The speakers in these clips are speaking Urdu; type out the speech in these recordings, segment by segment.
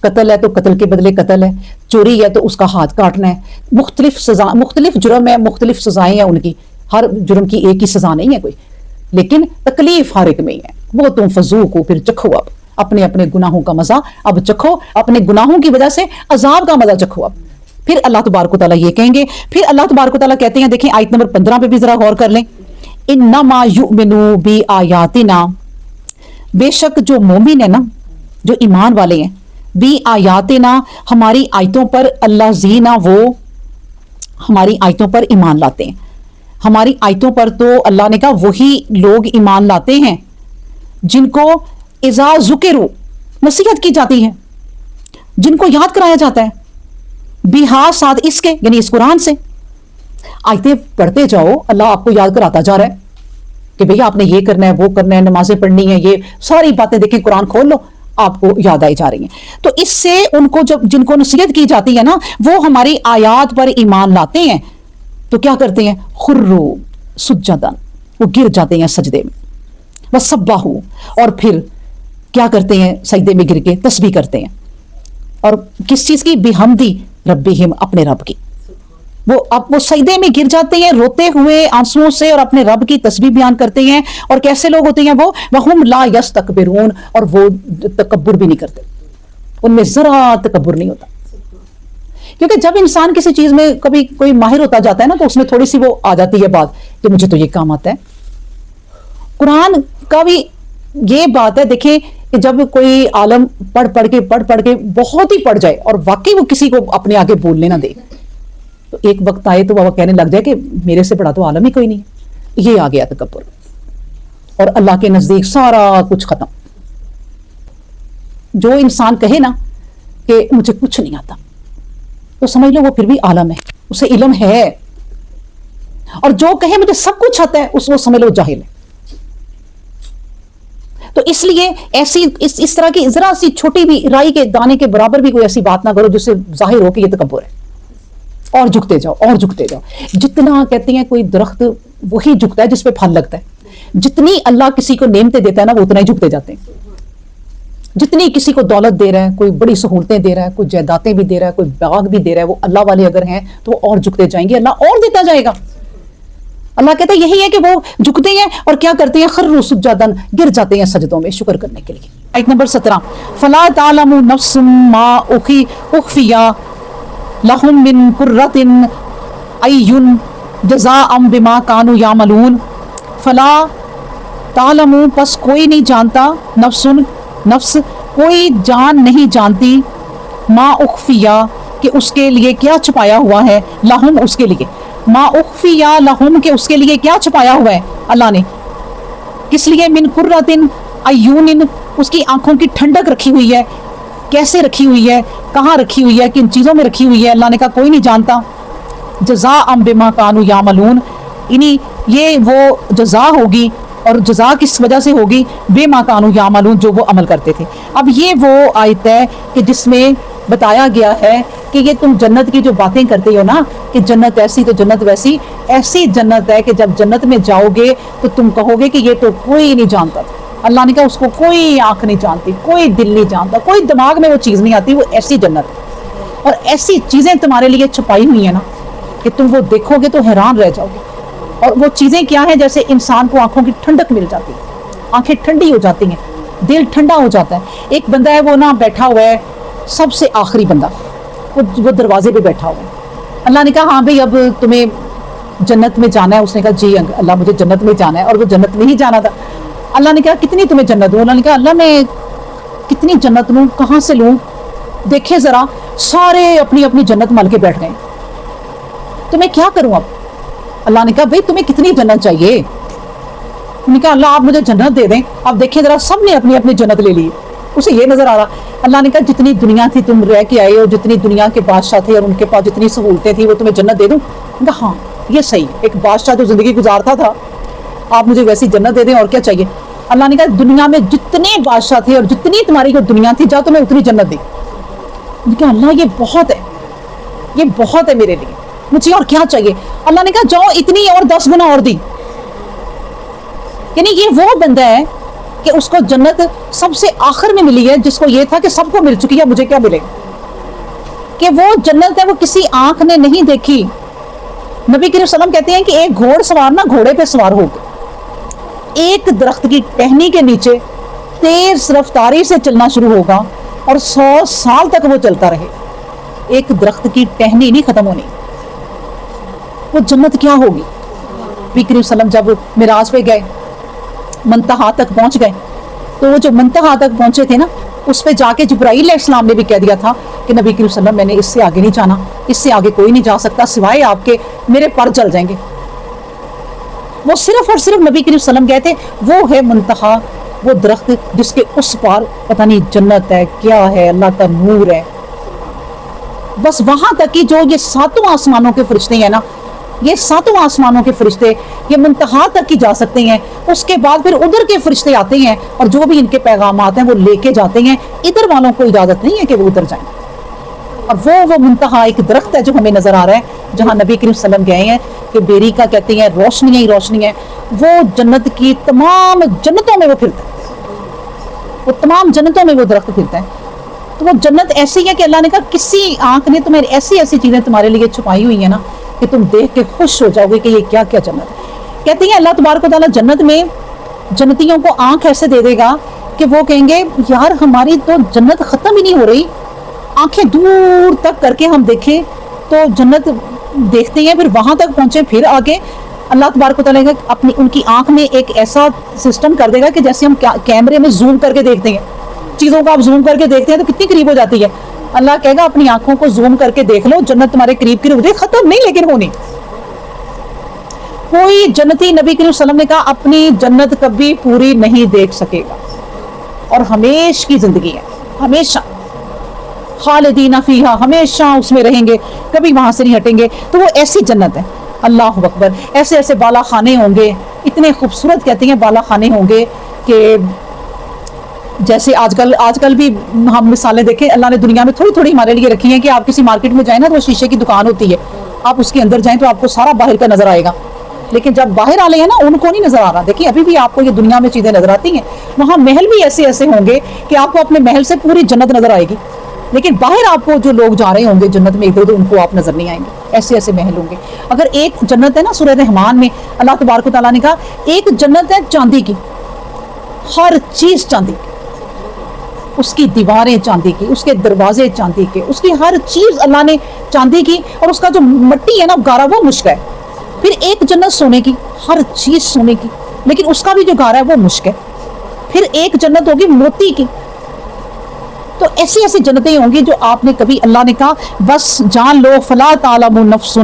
قتل ہے تو قتل کے بدلے قتل ہے، چوری ہے تو اس کا ہاتھ کاٹنا ہے، مختلف سزا، مختلف جرم ہے، مختلف سزائیں ہیں ان کی، ہر جرم کی ایک ہی سزا نہیں ہے کوئی، لیکن تکلیف ہر ایک میں ہی ہے۔ وہ تم فذوقوا، پھر چکھو اب اپنے اپنے گناہوں کا مزہ، اب چکھو اپنے گناہوں کی وجہ سے عذاب کا مزہ چکھو اب۔ پھر اللہ تبارک و تعالیٰ یہ کہیں گے، پھر اللہ تبارک و تعالیٰ کہتے ہیں، دیکھیں آیت نمبر 15 پہ بھی ذرا غور کر لیں، انما یؤمنوا بآیاتنا، بے شک جو مومن ہے نا، جو ایمان والے ہیں، بی آیاتنا، ہماری آیتوں پر، اللہ زینا، وہ ہماری آیتوں پر ایمان لاتے ہیں۔ ہماری آیتوں پر تو اللہ نے کہا وہی لوگ ایمان لاتے ہیں جن کو اذا ذکروا، نصیحت کی جاتی ہے، جن کو یاد کرایا جاتا ہے، بہا، ساتھ اس کے، یعنی اس قرآن سے۔ آیتیں پڑھتے جاؤ، اللہ آپ کو یاد کراتا جا رہا ہے کہ بھئی آپ نے یہ کرنا ہے، وہ کرنا ہے، نمازیں پڑھنی ہے، یہ ساری باتیں دیکھیں، قرآن کھول لو، آپ کو یاد آئی جا رہی ہیں۔ تو اس سے ان کو، جب جن کو نصیحت کی جاتی ہے نا، وہ ہماری آیات پر ایمان لاتے ہیں تو کیا کرتے ہیں، خروا سجدا، وہ گر جاتے ہیں سجدے میں، وسبحوا، اور پھر کیا کرتے ہیں، سجدے میں گر کے تسبیح کرتے ہیں، اور کس چیز کی، بحمدی ربہم، اپنے رب کی۔ وہ سجدے میں گر جاتے ہیں روتے ہوئے آنسوؤں سے، اور اپنے رب کی تسبیح بیان کرتے ہیں۔ اور کیسے لوگ ہوتے ہیں وہ، وہم لا یستکبرون، اور وہ تکبر بھی نہیں کرتے، ان میں ذرا تکبر نہیں ہوتا، کیونکہ جب انسان کسی چیز میں کبھی کوئی ماہر ہوتا جاتا ہے نا، تو اس میں تھوڑی سی وہ آ جاتی ہے بات کہ مجھے تو یہ کام آتا ہے۔ قرآن کا بھی یہ بات ہے، دیکھیں کہ جب کوئی عالم پڑھ پڑھ کے بہت ہی پڑھ جائے، اور واقعی وہ کسی کو اپنے آگے بولنے نہ دے، تو ایک وقت آئے تو وہ کہنے لگ جائے کہ میرے سے بڑا تو عالم ہی کوئی نہیں ہے۔ یہ آ گیا تکبر، اور اللہ کے نزدیک سارا کچھ ختم۔ جو انسان کہے نا کہ مجھے کچھ نہیں آتا، تو سمجھ لو وہ پھر بھی عالم ہے، اسے علم ہے۔ اور جو کہے مجھے سب کچھ آتا ہے، اس کو سمجھ لو جاہل ہے۔ تو اس لیے ایسی اس طرح کی ذرا سی چھوٹی بھی رائی کے دانے کے برابر بھی کوئی ایسی بات نہ کرو جس سے ظاہر ہو کہ یہ تکبر ہے، اور جھکتے جاؤ اور جھکتے جاؤ۔ جتنا کہتے ہیں کوئی درخت وہی جھکتا ہے جس پہ پھل لگتا ہے، جتنی اللہ کسی کو نعمتیں دیتا ہے نا، وہ اتنا ہی جھکتے جاتے ہیں۔ جتنی کسی کو دولت دے رہا ہے، کوئی بڑی سہولتیں دے رہا ہے، کوئی جائیدادیں بھی دے رہا ہے، کوئی باغ بھی دے رہا ہے، وہ اللہ والے اگر ہیں تو وہ اور جھکتے جائیں گے، اللہ اور دیتا جائے گا۔ اللہ کہتا ہے یہی ہے کہ وہ جھکتے ہیں اور کیا کرتے ہیں، خروا سجدا، گر جاتے ہیں سجدوں میں شکر کرنے کے لیے۔ آیت نمبر 17، فلا تعلم نفس ما اخفی لہم من قرۃ اعین جزاء بما کانوا یعملون، فلا تعلم، پس کوئی نہیں جانتا، نفس کوئی جان نہیں جانتی، ما اخفیا، کہ اس کے لیے کیا چھپایا ہوا ہے، لہم، اس کے لیے، ما اخفیا لہم، کہ اس کے لیے کیا چھپایا ہوا ہے اللہ نے، کس لیے، من قرۃ اعین، اس کی آنکھوں کی ٹھنڈک رکھی ہوئی ہے، کیسے رکھی ہوئی ہے، کہاں رکھی ہوئی ہے، کن چیزوں میں رکھی ہوئی ہے، اللہ نے کہا کوئی نہیں جانتا۔ جزاء بما کانوا یعملون، یعنی یہ وہ جزا ہوگی، اور جزا کس وجہ سے ہوگی، بما کانوا یعملون، جو وہ عمل کرتے تھے۔ اب یہ وہ آیت ہے کہ جس میں بتایا گیا ہے کہ یہ تم جنت کی جو باتیں کرتے ہو نا، کہ جنت ایسی تو جنت ویسی، ایسی جنت ہے کہ جب جنت میں جاؤ گے تو تم کہو گے کہ یہ تو کوئی نہیں جانتا تھا۔ اللہ نے کہا اس کو کوئی آنکھ نہیں جانتی، کوئی دل نہیں جانتا، کوئی دماغ میں وہ چیز نہیں آتی، وہ ایسی جنت، اور ایسی چیزیں تمہارے لیے چھپائی ہوئی ہیں نا کہ تم وہ دیکھو گے تو حیران رہ جاؤ گے۔ اور وہ چیزیں کیا ہیں، جیسے انسان کو آنکھوں کی ٹھنڈک مل جاتی ہے، آنکھیں ٹھنڈی ہو جاتی ہیں، دل ٹھنڈا ہو جاتا ہے۔ ایک بندہ ہے وہ نا بیٹھا ہوا ہے، سب سے آخری بندہ، وہ دروازے پہ بیٹھا ہوا ہے۔ اللہ نے کہا ہاں بھئی اب تمہیں جنت میں جانا ہے، اس نے کہا جی اللہ مجھے جنت میں جانا ہے، اور وہ جنت میں ہی جانا تھا۔ اللہ نے کہا کتنی تمہیں جنت دوں، اللہ نے کہا اللہ میں کتنی جنت لوں، کہاں سے لوں، دیکھے ذرا، سارے اپنی اپنی جنت مل کے بیٹھ گئے، تو میں کیا کروں اب؟ اللہ نے کہا بھئی تمہیں کتنی جنت چاہیے؟ انہوں نے کہا اللہ آپ مجھے جنت دے دیں۔ اب دیکھیں ذرا، سب نے اپنی اپنی جنت لے لی، اسے یہ نظر آ رہا۔ اللہ نے کہا جتنی دنیا تھی تم رہ کے آئے ہو، جتنی دنیا کے بادشاہ تھے اور ان کے پاس جتنی سہولتیں تھیں، وہ تمہیں جنت دے دوں؟ کہا ہاں یہ صحیح، ایک بادشاہ جو زندگی گزارتا تھا، آپ مجھے ویسی جنت دے دیں، اور کیا چاہیے؟ اللہ نے کہا دنیا میں جتنے بادشاہ تھے اور جتنی تمہاری کو دنیا تھی، جاؤ تمہیں اتنی جنت دی۔ کہا اللہ یہ بہت ہے، یہ بہت ہے میرے لیے، مجھے اور کیا چاہیے؟ اللہ نے کہا جاؤ اتنی اور 10 گنا اور دی۔ یعنی یہ وہ بندہ ہے کہ اس کو جنت سب سے آخر میں ملی ہے، جس کو یہ تھا کہ سب کو مل چکی ہے، مجھے کیا ملے گا، کہ وہ جنت ہے وہ کسی آنکھ نے نہیں دیکھی. نبی کریم صلی اللہ علیہ وسلم کہتے ہیں کہ ایک گھوڑ سوار نا گھوڑے پہ سوار ہو کے ایک درخت کی ٹہنی کے نیچے تیز رفتاری سے چلنا شروع ہوگا اور 100 سال تک وہ چلتا رہے. ایک درخت کی ٹہنی نہیں ختم ہونی. وہ جنت کیا ہوگی. نبی کریم صلی اللہ علیہ وسلم جب معراج پہ گئے، منتہا تک پہنچ گئے، تو وہ جو منتہا تک پہنچے تھے نا، اس پہ جا کے جبرائیل علیہ السلام نے بھی کہہ دیا تھا کہ نبی کریم صلی اللہ علیہ وسلم میں نے اس سے آگے نہیں جانا، اس سے آگے کوئی نہیں جا سکتا سوائے آپ کے، میرے پر جل جائیں گے. وہ صرف اور صرف نبی کریم صلی اللہ علیہ وسلم کہتے وہ ہے منتہا، وہ درخت جس کے اس پار پتہ نہیں جنت ہے، کیا ہے، اللہ کا نور ہے. بس وہاں تک کہ جو یہ 7 آسمانوں کے فرشتے ہیں نا، یہ 7 آسمانوں کے فرشتے یہ منتہا تک کی جا سکتے ہیں. اس کے بعد پھر ادھر کے فرشتے آتے ہیں اور جو بھی ان کے پیغامات ہیں وہ لے کے جاتے ہیں. ادھر والوں کو اجازت نہیں ہے کہ وہ ادھر جائیں. اور وہ منتہا ایک درخت ہے جو ہمیں نظر آ رہا ہے، جہاں نبی کریم صلی اللہ علیہ وسلم گئے ہیں کہ بیری کا کہتے ہیں روشنیاں ہی روشنی ہے. وہ جنت کی تمام جنتوں میں وہ پھرتا ہے، وہ تمام جنتوں میں وہ درخت پھرتا ہے. تو وہ جنت ایسی ہے کہ اللہ نے کہا کسی آنکھ نے تمہیں ایسی ایسی چیزیں تمہارے لیے چھپائی ہوئی ہیں نا کہ تم دیکھ کے خوش ہو جاؤ گے کہ یہ کیا کیا جنت ہے. کہتے ہیں اللہ تبارک و تعالیٰ جنت میں جنتیوں کو آنکھ ایسے دے دے گا کہ وہ کہیں گے یار ہماری تو جنت ختم ہی نہیں ہو رہی، آنکھیں دور تک کر کے ہم دیکھیں تو جنت دیکھتے ہیں، پھر وہاں تک پہنچے، پھر آگے اللہ تبارک و تعالیٰ اپنی ان کی آنکھ میں ایک ایسا سسٹم کر دے گا کہ جیسے ہم کیمرے میں زوم کر کے دیکھتے ہیں، چیزوں کو آپ زوم کر کے دیکھتے ہیں تو کتنی قریب ہو جاتی ہے. اللہ کہے گا اپنی آنکھوں کو زوم کر کے دیکھ لو، جنت تمہارے قریب قریب ہوتی ہے، ختم نہیں لیکن ہونی. کوئی جنتی نبی کریم صلی اللہ علیہ وسلم نے کہا اپنی جنت کبھی پوری نہیں دیکھ سکے گا، اور ہمیشہ کی زندگی ہے، ہمیشہ خالدین فیہا، ہمیشہ اس میں رہیں گے، کبھی وہاں سے نہیں ہٹیں گے. تو وہ ایسی جنت ہے. اللہ اکبر. ایسے ایسے بالا خانے ہوں گے، اتنے خوبصورت کہتے ہیں بالا خانے ہوں گے کہ جیسے آج کل بھی ہم مثالیں دیکھیں، اللہ نے دنیا میں تھوڑی تھوڑی ہمارے لیے رکھی ہیں کہ آپ کسی مارکیٹ میں جائیں نا تو وہ شیشے کی دکان ہوتی ہے، آپ اس کے اندر جائیں تو آپ کو سارا باہر کا نظر آئے گا، لیکن جب باہر والے ہیں نا ان کو نہیں نظر آ رہا. دیکھیں ابھی بھی آپ کو یہ دنیا میں چیزیں نظر آتی ہیں، وہاں محل بھی ایسے ایسے ہوں گے کہ آپ کو اپنے محل سے پوری جنت نظر آئے گی، لیکن باہر آپ کو جو لوگ جا رہے ہوں گے جنت میں ادھر ادھر ان کو آپ نظر نہیں آئیں گے. ایسے ایسے محل ہوں گے. اگر ایک جنت ہے نا، سورہ رحمان میں اللہ تبارک و تعالیٰ نے کہا ایک جنت ہے چاندی کی، ہر چیز چاندی کی، اس کی دیواریں چاندی کی، اس کے دروازے چاندی کے، اس کی ہر چیز اللہ نے چاندی کی، اور اس کا جو مٹی ہے نا گارا وہ مشک ہے. پھر ایک جنت سونے کی، ہر چیز سونے کی، لیکن اس کا بھی جو گارا ہے وہ مشک ہے. پھر ایک جنت ہوگی موتی کی. تو ایسی ایسی جنتیں ہوں گی جو آپ نے کبھی، اللہ نے کہا بس جان لو فلا تعلم نفس،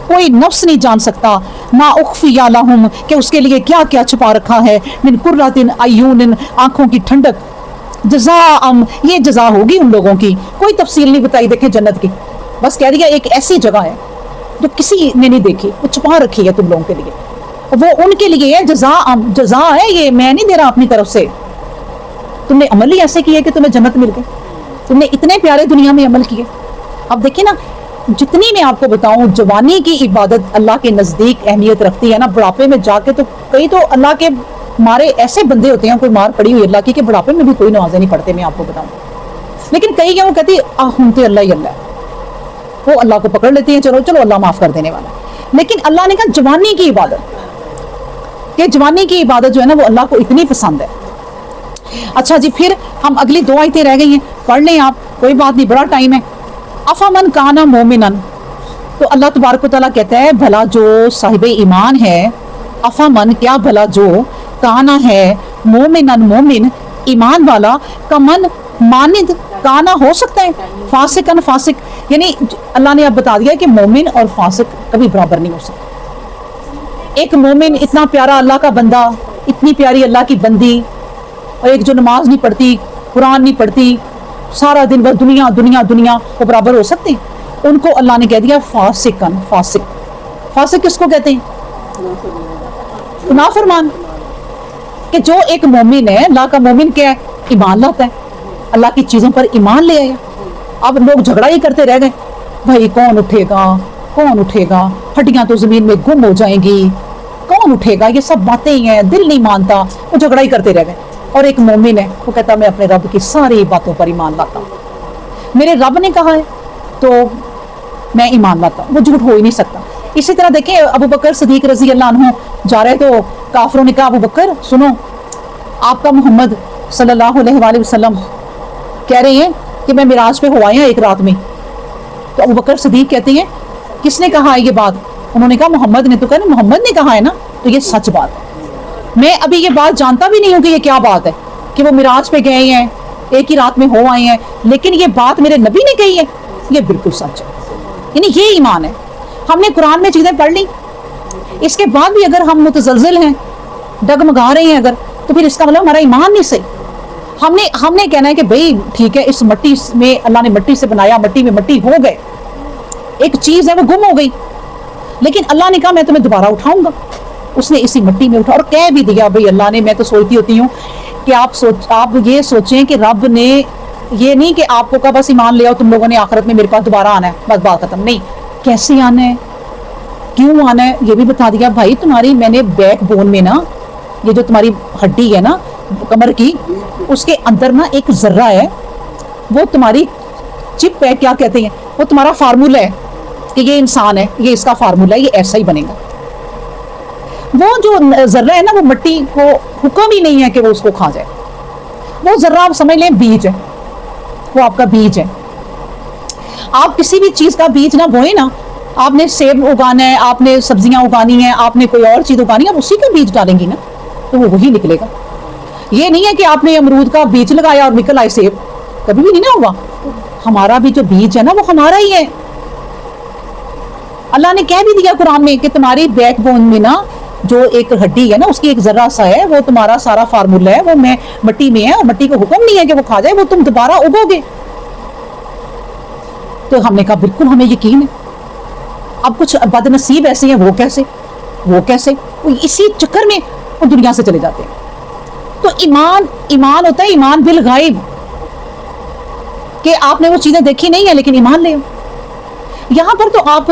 کوئی نفس نہیں جان سکتا، ما اخفی لہم، کہ اس کے لیے کیا کیا چھپا رکھا ہے، من قرۃ اعین، آنکھوں کی ٹھنڈک، جزاء، یہ جزا ہوگی ان لوگوں کی. کوئی تفصیل نہیں بتائی دیکھیں جنت کی، بس کہہ دیا ایک ایسی جگہ ہے جو کسی نے نہیں دیکھی، وہ چھپا رکھی ہے تم لوگوں کے لیے، وہ ان کے لیے ہے. جزا ہے، یہ میں نہیں دے رہا اپنی طرف سے، تم نے عمل ہی ایسے کیے کہ تمہیں جنت مل گئی، تم نے اتنے پیارے دنیا میں عمل کیے. اب دیکھیں نا، جتنی میں آپ کو بتاؤں جوانی کی عبادت اللہ کے نزدیک اہمیت رکھتی ہے نا، بڑھاپے میں جا کے تو کئی تو اللہ کے مارے ایسے بندے ہوتے ہیں، کوئی مار پڑی ہوئی اللہ کی کہ بڑھاپے میں بھی کوئی نمازیں نہیں پڑھتے، میں آپ کو بتاؤں. لیکن کئی کیا وہ کہتی ہم تو اللہ ہی اللہ ہے، وہ اللہ کو پکڑ لیتے ہیں، چلو چلو اللہ معاف کر دینے والا. لیکن اللہ نے کہا جوانی کی عبادت، کہ جوانی کی عبادت جو ہے نا وہ اللہ کو اتنی پسند ہے. اچھا جی، پھر ہم اگلی 2 آیتیں رہ گئی ہیں، پڑھ لیں آپ، کوئی بات نہیں، بڑا ٹائم ہے. افمن کان مومنا، تو اللہ تبارک و تعالیٰ کہتا ہے بھلا جو صاحب ایمان ہے، افمن کیا بھلا جو کانا ہے مومنا مومن، ایمان والا، کمن مانند کانا ہو سکتا ہے فاسقن فاسق، یعنی اللہ نے اب بتا دیا کہ مومن اور فاسق کبھی برابر نہیں ہو سکتے. ایک مومن اتنا پیارا اللہ کا بندہ، اتنی پیاری اللہ کی بندی، اور ایک جو نماز نہیں پڑھتی، قرآن نہیں پڑھتی، سارا دن بس دنیا دنیا دنیا، وہ برابر ہو سکتے ہیں؟ ان کو اللہ نے کہہ دیا فاسقن فاسق. فاسق کس کو کہتے ہیں؟ نافرمان. کہ جو ایک مومن ہے، اللہ کا مومن کیا ہے؟ ایمان لاتا ہے، اللہ کی چیزوں پر ایمان لے آیا. اب لوگ جھگڑا ہی کرتے رہ گئے، بھائی کون اٹھے گا، کون اٹھے گا، ہڈیاں تو زمین میں گم ہو جائیں گی، کون اٹھے گا، یہ سب باتیں ہی ہیں، دل نہیں مانتا، وہ جھگڑا ہی کرتے رہ گئے. اور ایک مومن ہے وہ کہتا میں اپنے رب کی ساری باتوں پر ایمان لاتا ہوں, میرے رب نے کہا ہے تو میں ایمان لاتا ہوں, وہ جھوٹ ہو ہی نہیں سکتا. اسی طرح دیکھیں ابو بکر صدیق رضی اللہ عنہ جا رہے تو کافروں نے کہا ابو بکر سنو, آپ کا محمد صلی اللہ علیہ وآلہ وسلم کہہ رہے ہیں کہ میں معراج پہ ہوا ایک رات میں. تو ابو بکر صدیق کہتے ہیں کس نے کہا ہے یہ بات؟ انہوں نے کہا محمد نے. تو کہا محمد نے کہا ہے نا, تو یہ سچ بات ہے. میں ابھی یہ بات جانتا بھی نہیں ہوں کہ یہ کیا بات ہے کہ وہ معراج پہ گئے ہیں ایک ہی رات میں ہو آئے ہیں, لیکن یہ بات میرے نبی نے کہی ہے, یہ بالکل سچ ہے. یعنی یہ ایمان ہے. ہم نے قرآن میں چیزیں پڑھ لی, اس کے بعد بھی اگر ہم متزلزل ہیں, ڈگمگا رہے ہیں اگر, تو پھر اس کا مطلب ہمارا ایمان نہیں صحیح. ہم نے کہنا ہے کہ بھئی ٹھیک ہے اس مٹی میں اللہ نے مٹی سے بنایا, مٹی میں مٹی ہو گئے, ایک چیز ہے وہ گم ہو گئی, لیکن اللہ نے کہا میں تمہیں دوبارہ اٹھاؤں گا. اس نے اسی مٹی میں اٹھا اور کہہ بھی دیا بھئی اللہ نے. میں تو سوچتی ہوتی ہوں کہ آپ یہ سوچیں کہ رب نے یہ نہیں کہ آپ کو کہا بس ایمان لے آؤ تم لوگوں نے آخرت میں میرے پاس دوبارہ آنا ہے بس بات ختم. نہیں, کیسے آنا ہے, کیوں آنا ہے, یہ بھی بتا دیا. بھائی تمہاری میں نے بیک بون میں نا, یہ جو تمہاری ہڈی ہے نا کمر کی, اس کے اندر نا ایک ذرہ ہے, وہ تمہاری چپ ہے, کیا کہتے ہیں, وہ تمہارا فارمولا ہے کہ یہ انسان ہے, یہ اس کا فارمولا ہے, یہ ایسا ہی بنے گا. وہ جو ذرہ ہے نا وہ مٹی کو حکم ہی نہیں ہے کہ وہ اس کو کھا جائے. وہ ذرہ آپ سمجھ لیں بیج ہے, وہ آپ کا بیج ہے. آپ کسی بھی چیز کا بیج نہ بوئیں نا, آپ نے سیب اگانا ہے, آپ نے سبزیاں اگانی ہیں, آپ نے کوئی اور چیز اگانی ہے, آپ اسی کا بیج ڈالیں گی نا تو وہ وہی نکلے گا. یہ نہیں ہے کہ آپ نے امرود کا بیج لگایا اور نکل آئے سیب, کبھی بھی نہیں نا ہوا. ہمارا بھی جو بیج ہے نا وہ ہمارا ہی ہے. اللہ نے کہہ بھی دیا قرآن میں کہ تمہاری بیک بون میں نا جو ایک ہڈی ہے نا اس کی ایک ذرہ سا ہے, وہ تمہارا سارا فارمولا ہے, وہ میں مٹی میں ہے, اور مٹی کو حکم نہیں ہے کہ وہ کھا جائے, وہ تم دوبارہ اگو گے. تو ہم نے کہا بالکل ہمیں یقین ہے. اب کچھ بد نصیب ایسے ہیں, وہ کیسے اسی چکر میں وہ دنیا سے چلے جاتے ہیں. تو ایمان ہوتا ہے ایمان بالغیب, کہ آپ نے وہ چیزیں دیکھی نہیں ہیں لیکن ایمان لے. یہاں پر تو آپ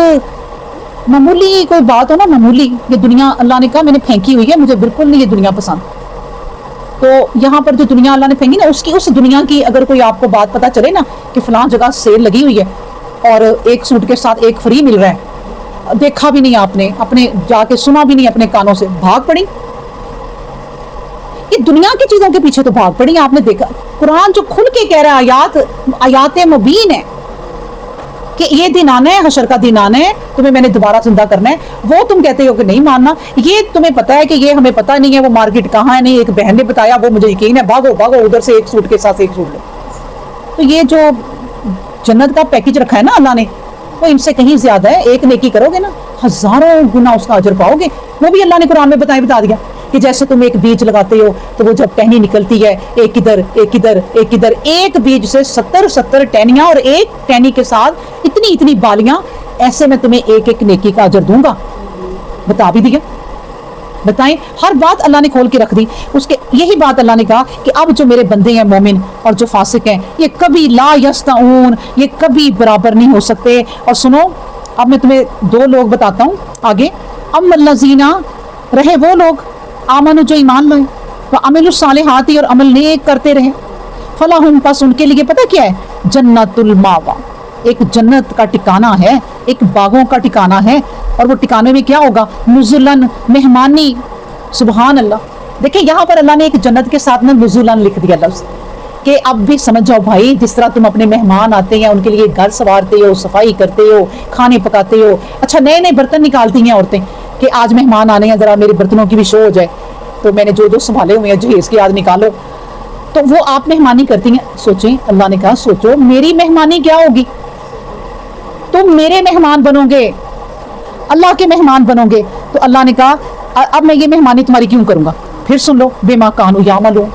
معمولی کوئی بات ہو نا, معمولی یہ دنیا اللہ نے کہا میں نے پھینکی ہوئی ہے, مجھے بالکل نہیں یہ دنیا پسند. تو یہاں پر جو دنیا اللہ نے پھینکی نا اس دنیا کی اگر کوئی آپ کو بات پتہ چلے نا کہ فلاں جگہ سیل لگی ہوئی ہے اور ایک سوٹ کے ساتھ ایک فری مل رہا ہے, دیکھا بھی نہیں آپ نے, اپنے جا کے سنا بھی نہیں اپنے کانوں سے, بھاگ پڑی. یہ دنیا کی چیزوں کے پیچھے تو بھاگ پڑی. آپ نے دیکھا قرآن جو کھل کے کہہ رہا ہے, آیات مبین ہے کہ یہ دن آنا ہے, حشر کا دن آنا ہے, تمہیں میں نے دوبارہ زندہ کرنا ہے. وہ تم کہتے ہو کہ نہیں ماننا, یہ تمہیں پتا ہے کہ یہ ہمیں پتا نہیں ہے, وہ مارکیٹ کہاں ہے, نہیں ایک بہن نے بتایا, وہ مجھے یقین ہے, بھاگو ادھر سے ایک سوٹ کے ساتھ ایک سوٹ لو. تو یہ جو جنت کا پیکج رکھا ہے نا اللہ نے, وہ ان سے کہیں زیادہ ہے. ایک نیکی کرو گے نا ہزاروں گنا اس کا اجر پاؤ گے. وہ بھی اللہ نے قرآن میں بتا دیا کہ جیسے تم ایک بیج لگاتے ہو تو وہ جب ٹہنی نکلتی ہے, ایک ادھر, ایک بیج سے 70 ٹہنیاں, اور ایک ٹہنی کے ساتھ اتنی بالیاں, ایسے میں تمہیں ایک نیکی کا اجر دوں گا. بتا بھی دیا. بتائیں, ہر بات اللہ نے کھول کے رکھ دی. اس کے یہی بات اللہ نے کہا کہ اب جو میرے بندے ہیں مومن اور جو فاسق ہیں, یہ کبھی لا یستعون, یہ کبھی برابر نہیں ہو سکتے. اور سنو, اب میں تمہیں 2 لوگ بتاتا ہوں آگے. ام الذین, رہے وہ لوگ, آمنو جو ایمان لائے, وعملوا الصالحات, اور عمل نیک کرتے رہے, فلاحم, پس ان کے لیے پتہ کیا ہے, جنت الماوا, ایک جنت کا ٹھکانہ ہے, ایک باغوں کا ٹھکانہ ہے. اور وہ ٹھکانے میں کیا ہوگا, نزلن, مہمانی. سبحان اللہ. دیکھیں یہاں پر اللہ نے ایک جنت کے ساتھ میں نزلن لکھ دیا لفظ, کہ اب بھی سمجھ جاؤ بھائی, جس طرح تم اپنے مہمان آتے ہیں ان کے لیے گھر سنوارتے ہو, صفائی کرتے ہو, کھانے پکاتے ہو, اچھا نئے برتن نکالتی ہیں عورتیں کہ آج مہمان آنے ہیں, ذرا میرے برتنوں کی بھی شو ہو جائے, تو میں نے جو سنبھالے ہوئے ہیں جہیز کے آج نکالو. تو وہ آپ مہمانی کرتی ہیں. سوچیں, اللہ نے کہا سوچو میری مہمانی کیا ہوگی, تم میرے مہمان بنو گے, اللہ کے مہمان بنو گے. تو اللہ نے کہا اب میں یہ مہمانی تمہاری کیوں کروں گا. پھر سن لو, بما کانوا یعملون,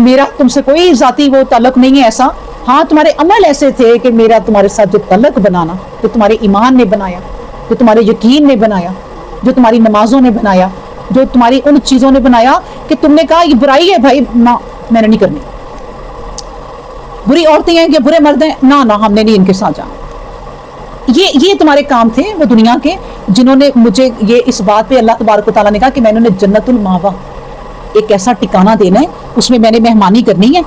میرا تم سے کوئی ذاتی وہ تعلق نہیں ہے ایسا. ہاں تمہارے عمل ایسے تھے کہ میرا تمہارے ساتھ جو تعلق بنانا, جو تمہارے ایمان نے بنایا, جو تمہارے یقین نے بنایا, جو تمہاری نمازوں نے بنایا, جو تمہاری ان چیزوں نے بنایا کہ تم نے کہا یہ برائی ہے بھائی, نہ میں نے نہیں کرنی. بری عورتیں ہیں کہ برے مرد ہیں, نہ ہم نے نہیں ان کے ساتھ جانا. یہ تمہارے کام تھے وہ دنیا کے, جنہوں نے مجھے یہ اس بات پہ اللہ تبارک و تعالیٰ نے کہا کہ میں انہوں نے جنت الماوا, ایک ایسا ٹھکانہ دینا ہے, اس میں میں نے مہمانی کرنی ہے.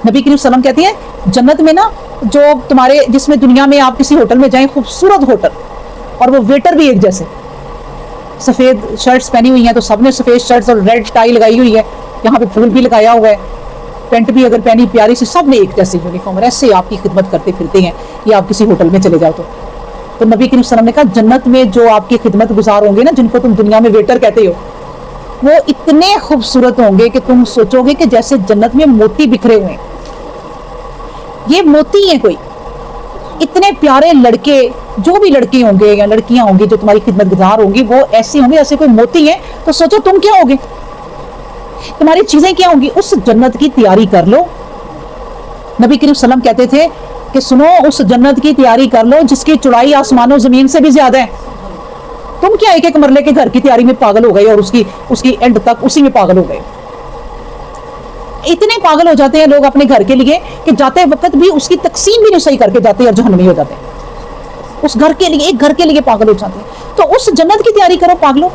نبی کریم صلی اللہ علیہ وسلم کہتے ہیں جنت میں نا جو تمہارے, جس میں دنیا میں آپ کسی ہوٹل میں جائیں, خوبصورت ہوٹل, اور وہ ویٹر بھی ایک جیسے, سفید شرٹس پہنی ہوئی ہیں تو سب نے سفید شرٹس اور ریڈ ٹائی لگائی ہوئی ہے, یہاں پہ پھول بھی لگایا ہوا ہے, پینٹ بھی اگر پہنی پیاری سی, سب نے ایک جیسے یونیفارم, اور ایسے آپ کی خدمت کرتے پھرتے ہیں, یا آپ کسی ہوٹل میں چلے جاؤ تو نبی کریم صلی اللہ علیہ وسلم نے کہا جنت میں جو آپ کی خدمت گزار ہوں گے نا, جن کو تم دنیا میں ویٹر کہتے ہو, وہ اتنے خوبصورت ہوں گے کہ تم سوچو گے کہ جیسے جنت میں موتی بکھرے ہوئے ہیں. یہ موتی ہیں کوئی, اتنے پیارے لڑکے, جو بھی لڑکے ہوں گے یا لڑکیاں ہوں گی جو تمہاری خدمت گزار ہوں گی, وہ ایسے ہوں گے جیسے کوئی موتی ہیں. تو سوچو تم کیا ہوگے, تمہاری چیزیں کیا ہوں گی. اس جنت کی تیاری کر لو. نبی کریم صلی اللہ علیہ وسلم کہتے تھے کہ سنو, اس جنت کی تیاری کر لو جس کی چوڑائی آسمان و زمین سے بھی زیادہ ہے. تم کیا ایک ایک مرلے کے گھر کی تیاری میں پاگل ہو گئے, اور اس کی اینڈ تک اسی میں پاگل ہو گئے. اتنے پاگل ہو جاتے ہیں لوگ اپنے گھر کے لیے کہ جاتے وقت بھی اس کی تقسیم بھی نہیں صحیح کر کے جاتے اور جہنمی ہو جاتے ہیں. اس گھر کے لیے, ایک گھر کے لیے پاگل ہو جاتے ہیں. تو اس جنت کی تیاری کرو پاگلو,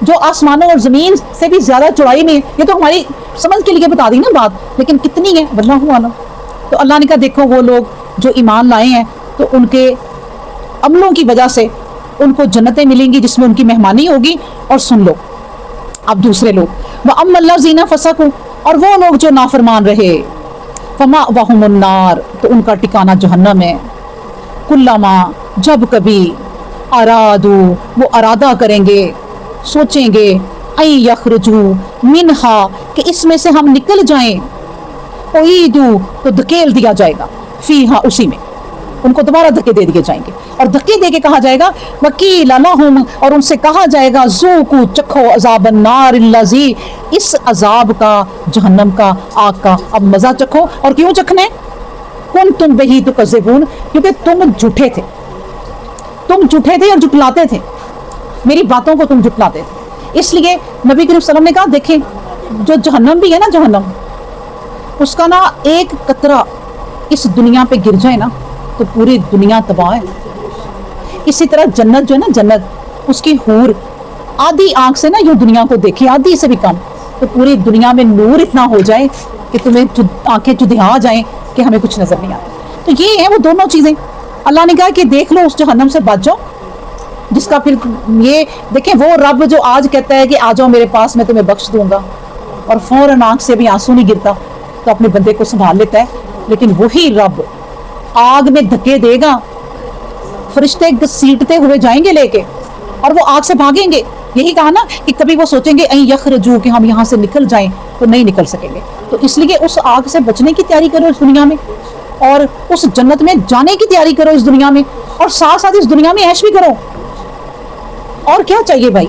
جو آسمانوں اور زمین سے بھی زیادہ چوڑائی میں. یہ تو ہماری سمجھ کے لیے بتا دی نا بات, لیکن کتنی ہے واللہ عالم. تو اللہ نے کہا دیکھو وہ لوگ جو ایمان لائے ہیں تو ان کے عملوں کی وجہ سے ان کو جنتیں ملیں گی جس میں ان کی مہمانی ہوگی. اور سن لو اب دوسرے لوگ, وَأَمَّا الَّذِينَ فَسَقُوا, اور وہ لوگ جو نافرمان رہے, فَمَأْوَاهُمُ النَّارُ, تو ان کا ٹھکانہ جہنم ہے. کُلَّمَا, جب کبھی, ارادو, وہ ارادہ کریں گے, سوچیں گے, اَن يَخْرُجُوا مِنْهَا, کہ اس میں سے ہم نکل جائیں, اُعِیدُوا, تو دھکیل دیا جائے گا, فِیہا, اسی میں ان کو دوبارہ دھکے دے دیے جائیں گے. اور دھکے دے کے کہا جائے گا وَقِیلَ لَهُمْ, اور ان سے کہا جائے گا ذُوقُوا, چکھو عذاب النار الذی, اس عذاب کا, جہنم کا, آگ کا, اب مزہ چکھو. اور کیوں چکھنے, کنتم بہ تکذبون, کیونکہ تم جھوٹے تھے, تم جھوٹے تھے اور جھٹلاتے تھے, میری باتوں کو تم جھٹلاتے تھے. اس لیے نبی کریم صلی اللہ علیہ وسلم نے کہا دیکھیں جو جہنم بھی ہے نا, جہنم اس کا نا ایک قطرہ اس دنیا پہ گر جائے نا تو پوری دنیا تباہ ہے. اسی طرح جنت جو ہے نا, جنت اس کی حور آدھی آنکھ سے نا یوں دنیا کو دیکھے, آدھی سے بھی کم, تو پوری دنیا میں نور اتنا ہو جائے کہ تمہیں آنکھیں چدھیا جائیں کہ ہمیں کچھ نظر نہیں آتا. تو یہ ہیں وہ دونوں چیزیں. اللہ نے کہا کہ دیکھ لو اس جہنم سے بچ جاؤ, جس کا پھر یہ دیکھیں وہ رب جو آج کہتا ہے کہ آ جاؤ میرے پاس میں تمہیں بخش دوں گا, اور فوراً آنکھ سے بھی آنسو نہیں گرتا, تو اپنے بندے کو سنبھال لیتا ہے. لیکن وہی رب آگ میں دھکے دے گا, فرشتے گھسیٹتے ہوئے جائیں گے لے کے, اور وہ آگ سے بھاگیں گے. یہی کہا نا کہ کبھی وہ سوچیں گے این یخرجو, کہ ہم یہاں سے نکل جائیں, تو نہیں نکل سکیں گے. تو اس لیے اس آگ سے بچنے کی تیاری کرو اس دنیا میں, اور اس جنت میں جانے کی تیاری کرو اس دنیا میں, اور ساتھ ساتھ اس دنیا میں عیش بھی کرو. اور کیا چاہیے بھائی.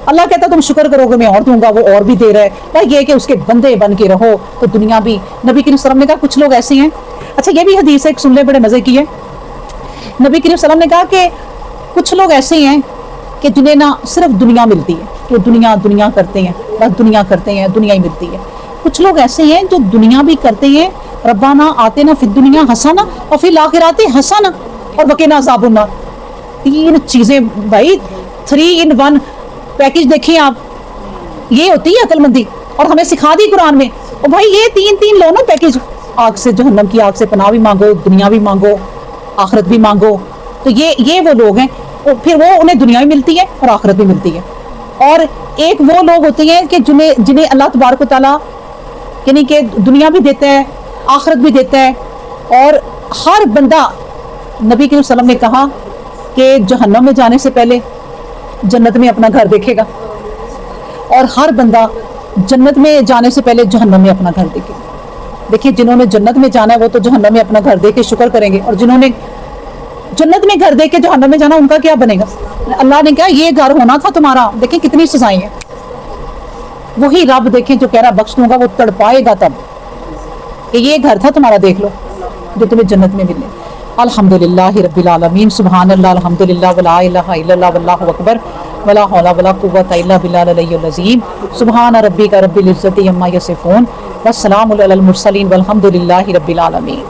اللہ کہتا تم شکر کرو گے میں اور دوں گا, وہ اور بھی دے رہا ہے. بھائی یہ کہ اس کے بندے بن کے رہو تو دنیا بھی. نبی کریم صلی اللہ علیہ وسلم نے کہا کچھ لوگ ایسے ہیں. اچھا یہ بھی حدیث ہے, ایک سن لے, بڑے مزے کی ہے. نبی کریم صلی اللہ علیہ وسلم نے کہا کہ کچھ لوگ ایسے ہیں کہ جنہیں نہ صرف دنیا ملتی ہے, کہ دنیا دنیا کرتے ہیں, بس دنیا کرتے ہیں, دنیا ہی ملتی ہے. کچھ لوگ ایسے ہیں جو دنیا بھی کرتے ہیں, ربنا آتنا فی الدنیا حسنہ وفی الآخرات حسنہ اور وقنا عذاب النار. 3 چیزیں بھائی, 3 in 1 پیکج دیکھیں آپ. یہ ہوتی ہے عقل مندی, اور ہمیں سکھا دی قرآن میں. اور بھائی یہ 3 لو نا پیکج, آگ سے, جہنم کی آگ سے پناہ بھی مانگو, دنیا بھی مانگو, آخرت بھی مانگو. تو یہ وہ لوگ ہیں, پھر وہ انہیں دنیا بھی ملتی ہے اور آخرت بھی ملتی ہے. اور ایک وہ لوگ ہوتے ہیں کہ جنہیں اللہ تبارک و تعالیٰ یعنی کہ دنیا بھی دیتا ہے, آخرت بھی دیتا ہے. اور ہر بندہ, نبی کریم صلی اللہ علیہ وسلم نے کہا کہ جہنم میں جانے سے پہلے جنت میں اپنا گھر دیکھے گا, اور ہر بندہ جنت میں جانے سے پہلے جہنم میں اپنا گھر دیکھے گا. دیکھیے جنہوں نے جنت میں جانا ہے وہ تو جہنم میں اپنا گھر دیکھ کے شکر کریں گے, اور جنہوں نے جنت میں گھر دیکھ کے جہنم میں جانا ان کا کیا بنے گا. اللہ نے کہا یہ گھر ہونا تھا تمہارا. دیکھیں کتنی سزائیں ہیں. وہی رب دیکھیں جو کہہ رہا بخش دوں گا, وہ تڑپائے گا تب کہ یہ گھر تھا تمہارا, دیکھ لو جو تمہیں جنت میں ملے. الحمدللہ رب العالمین, سبحان اللہ, الحمدللہ, ولا الہ الا اللہ, واللہ اکبر, ولا حول ولا قوۃ الا باللہ العلی العظیم. سبحان ربک رب العزۃ عما یصفون, والسلام علی المرسلین, والحمدللہ رب العالمین.